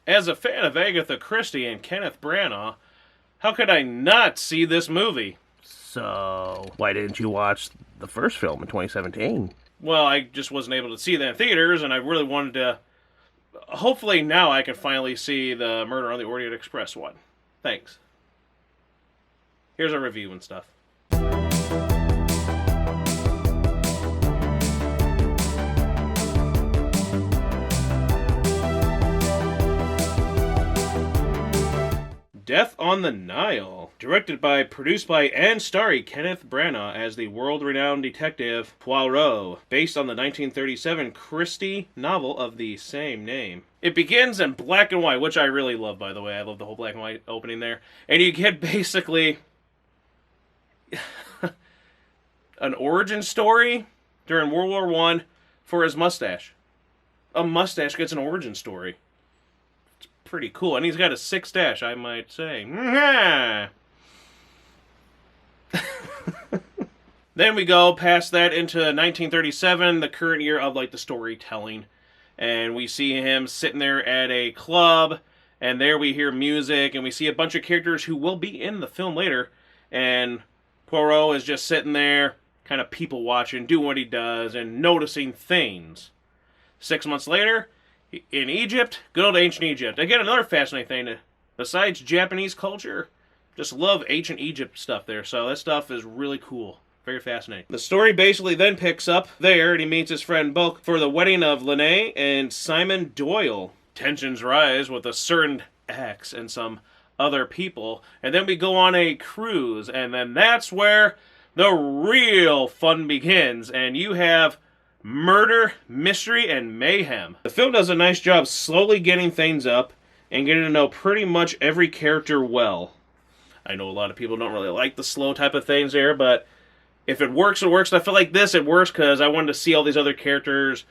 As a fan of Agatha Christie and Kenneth Branagh, how could I not see this movie? So, why didn't you watch the first film in 2017? Well, I just wasn't able to see that in theaters, and I really wanted to... Hopefully now I can finally see the Murder on the Orient Express one. Thanks. Here's a review and stuff. Death on the Nile. Directed by, produced by, and starring Kenneth Branagh as the world-renowned detective Poirot, based on the 1937 Christie novel of the same name. It begins in black and white, which I really love, by the way. I love the whole black and white opening there. And you get basically an origin story during World War I for his mustache. A mustache gets an origin story. Pretty cool. And he's got a 6 dash, I might say. Then we go past that into 1937, the current year of like the storytelling. And we see him sitting there at a club, and there we hear music, and we see a bunch of characters who will be in the film later. And Poirot is just sitting there, kind of people watching, doing what he does, and noticing things. 6 months later, in Egypt, good old ancient Egypt. Again, another fascinating thing. Besides Japanese culture, just love ancient Egypt stuff there. So that stuff is really cool. Very fascinating. The story basically then picks up there, and he meets his friend Bulk for the wedding of Lene and Simon Doyle. Tensions rise with a certain ex and some other people. And then we go on a cruise, and then that's where the real fun begins. And you have murder, mystery, and mayhem. The film does a nice job slowly getting things up and getting to know pretty much every character well. I know a lot of people don't really like the slow type of things there, but if it works, it works. And I feel like this, it works because I wanted to see all these other characters,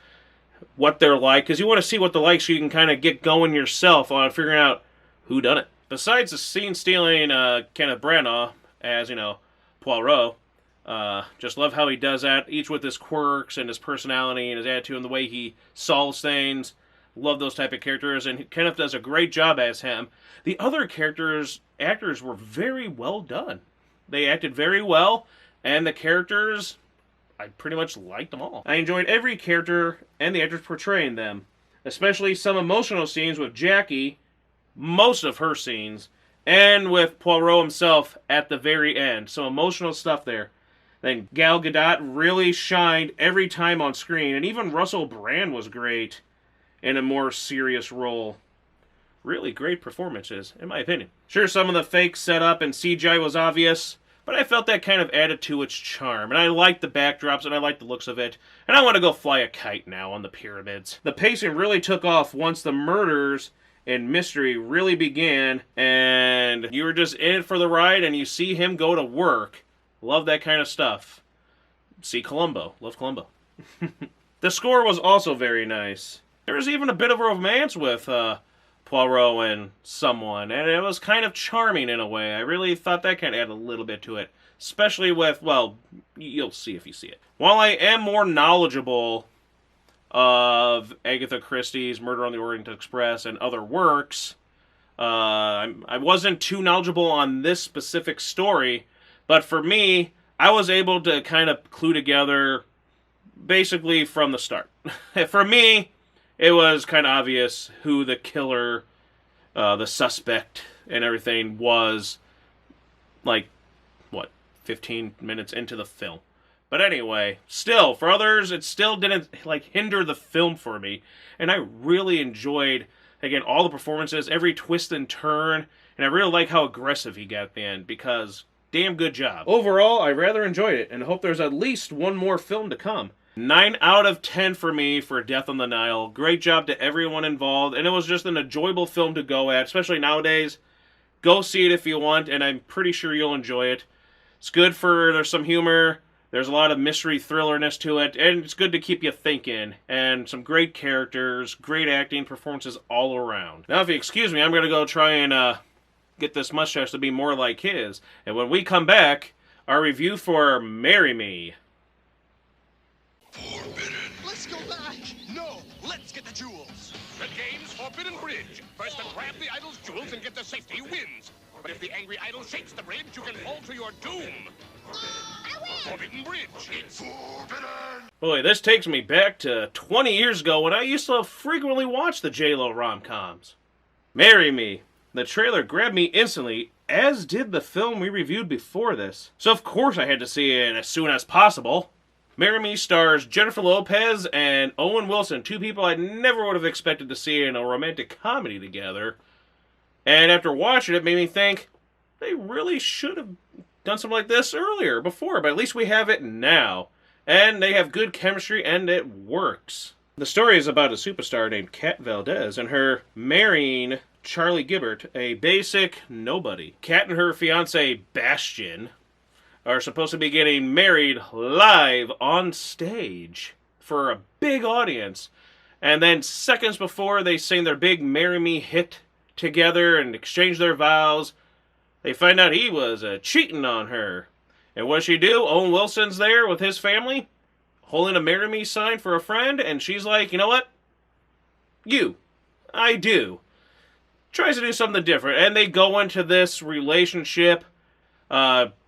what they're like, because you want to see what they're like so you can kind of get going yourself on figuring out who done it. Besides the scene-stealing Kenneth Branagh as, Poirot, just love how he does that, each with his quirks and his personality and his attitude and the way he solves things. Love those type of characters, and Kenneth does a great job as him. The other actors were very well done. They acted very well, and the characters, I pretty much liked them all. I enjoyed every character and the actors portraying them, especially some emotional scenes with Jackie, most of her scenes, and with Poirot himself at the very end. Some emotional stuff there. Then Gal Gadot really shined every time on screen, and even Russell Brand was great in a more serious role. Really great performances, in my opinion. Sure, some of the fake setup and CGI was obvious, but I felt that kind of added to its charm, and I liked the backdrops, and I liked the looks of it, and I want to go fly a kite now on the pyramids. The pacing really took off once the murders and mystery really began, and you were just in it for the ride, and you see him go to work. Love that kind of stuff. See Columbo. Love Columbo. The score was also very nice. There was even a bit of a romance with Poirot and someone, and it was kind of charming in a way. I really thought that kind of added a little bit to it. Especially with, well, you'll see if you see it. While I am more knowledgeable of Agatha Christie's Murder on the Orient Express and other works, I wasn't too knowledgeable on this specific story. But for me, I was able to kind of clue together basically from the start. For me, it was kind of obvious who the killer, the suspect, and everything was, 15 minutes into the film. But anyway, still, for others, it still didn't, hinder the film for me. And I really enjoyed, again, all the performances, every twist and turn, and I really like how aggressive he got at the end, because damn good job. Overall, I rather enjoyed it, and hope there's at least one more film to come. 9 out of 10 for me for Death on the Nile. Great job to everyone involved, and it was just an enjoyable film to go at, especially nowadays. Go see it if you want, and I'm pretty sure you'll enjoy it. It's good there's some humor, there's a lot of mystery thrillerness to it, and it's good to keep you thinking, and some great characters, great acting, performances all around. Now, if you excuse me, I'm going to go try and get this mustache to be more like his. And when we come back, our review for Marry Me. Forbidden. Let's go back. No, let's get the jewels. The game's for forbidden bridge. First to grab the idol's jewels and get to safety wins. But if the angry idol shakes the bridge, you can fall to your doom. Forbidden bridge. It's forbidden. Boy, this takes me back to 20 years ago when I used to frequently watch the J-Lo rom-coms. Marry Me. The trailer grabbed me instantly, as did the film we reviewed before this. So of course I had to see it as soon as possible. Marry Me stars Jennifer Lopez and Owen Wilson, two people I never would have expected to see in a romantic comedy together. And after watching it, made me think, they really should have done something like this earlier, before, but at least we have it now. And they have good chemistry, and it works. The story is about a superstar named Kat Valdez and her marrying Charlie Gibbert, a basic nobody. Kat and her fiancé, Bastian, are supposed to be getting married live on stage for a big audience. And then seconds before they sing their big Marry Me hit together and exchange their vows, they find out he was cheating on her. And what does she do? Owen Wilson's there with his family, holding a Marry Me sign for a friend, and she's like, you know what? I do. Tries to do something different, and they go into this relationship,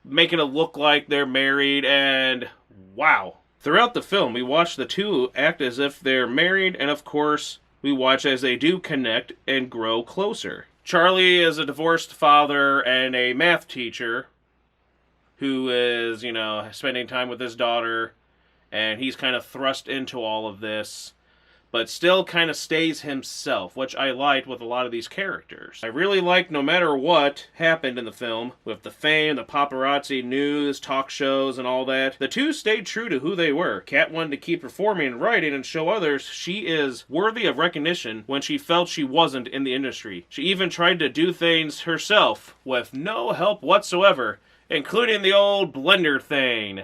making it look like they're married, and wow. Throughout the film, we watch the two act as if they're married, and of course, we watch as they do connect and grow closer. Charlie is a divorced father and a math teacher who is, spending time with his daughter, and he's kind of thrust into all of this, but still kind of stays himself, which I liked with a lot of these characters. I really liked no matter what happened in the film, with the fame, the paparazzi, news, talk shows, and all that, the two stayed true to who they were. Kat wanted to keep performing and writing and show others she is worthy of recognition when she felt she wasn't in the industry. She even tried to do things herself with no help whatsoever, including the old blender thing.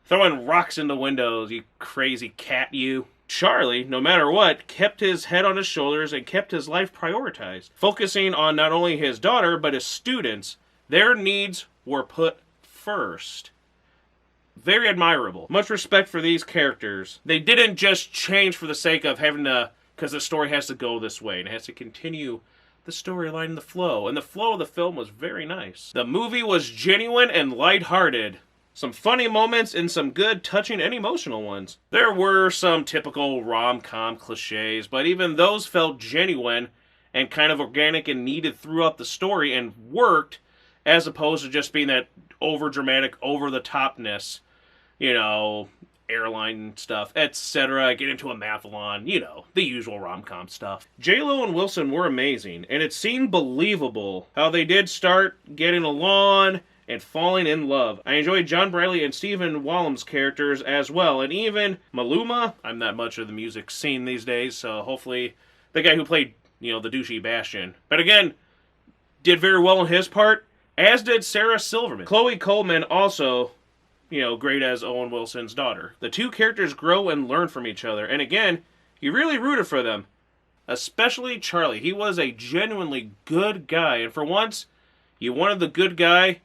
Throwing rocks into windows, you crazy cat, you. Charlie, no matter what, kept his head on his shoulders and kept his life prioritized, focusing on not only his daughter, but his students. Their needs were put first. Very admirable. Much respect for these characters. They didn't just change for the sake of having to, because the story has to go this way, and it has to continue the storyline and the flow. And the flow of the film was very nice. The movie was genuine and lighthearted. Some funny moments and some good, touching, and emotional ones. There were some typical rom-com cliches, but even those felt genuine and kind of organic and needed throughout the story and worked, as opposed to just being that over-dramatic, over-the-topness, airline stuff, etc. Get into a mathlon, the usual rom-com stuff. J-Lo and Wilson were amazing, and it seemed believable how they did start getting along and falling in love. I enjoyed John Bradley and Stephen Wallam's characters as well, and even Maluma. I'm not much of the music scene these days, so hopefully the guy who played, the douchey Bastian. But again, did very well in his part, as did Sarah Silverman. Chloe Coleman also, great as Owen Wilson's daughter. The two characters grow and learn from each other, and again, you really rooted for them. Especially Charlie. He was a genuinely good guy, and for once, you wanted the good guy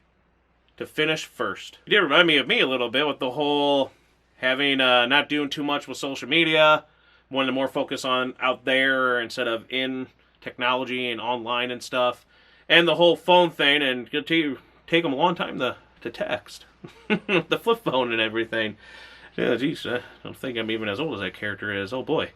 to finish first. It did remind me of me a little bit with the whole having not doing too much with social media, wanting to more focus on out there instead of in technology and online and stuff, and the whole phone thing, and it'll take them a long time to text. The flip phone and everything. Yeah, geez, I don't think I'm even as old as that character is. Oh boy.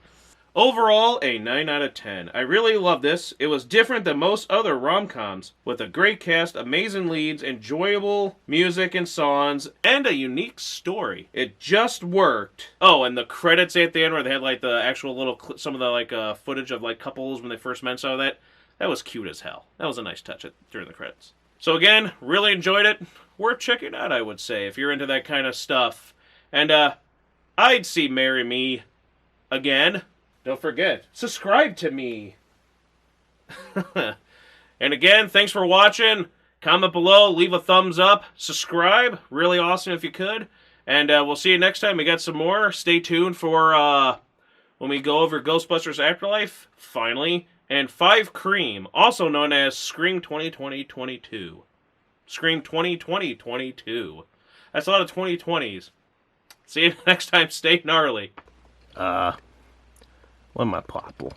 Overall, a 9 out of 10. I really love this. It was different than most other rom-coms, with a great cast, amazing leads, enjoyable music and songs, and a unique story. It just worked. Oh, and the credits at the end where they had the actual little, some of the footage of couples when they first met, so that was cute as hell. That was a nice touch during the credits. So again, really enjoyed it. Worth checking out, I would say, if you're into that kind of stuff. And I'd see Marry Me again. Don't forget, subscribe to me. And again, thanks for watching. Comment below, leave a thumbs up, subscribe. Really awesome if you could. And we'll see you next time. We got some more. Stay tuned for when we go over Ghostbusters Afterlife, finally. And 5 Cream, also known as Scream 2020-22. Scream 2020-22. That's a lot of 2020s. See you next time. Stay gnarly. What my popple?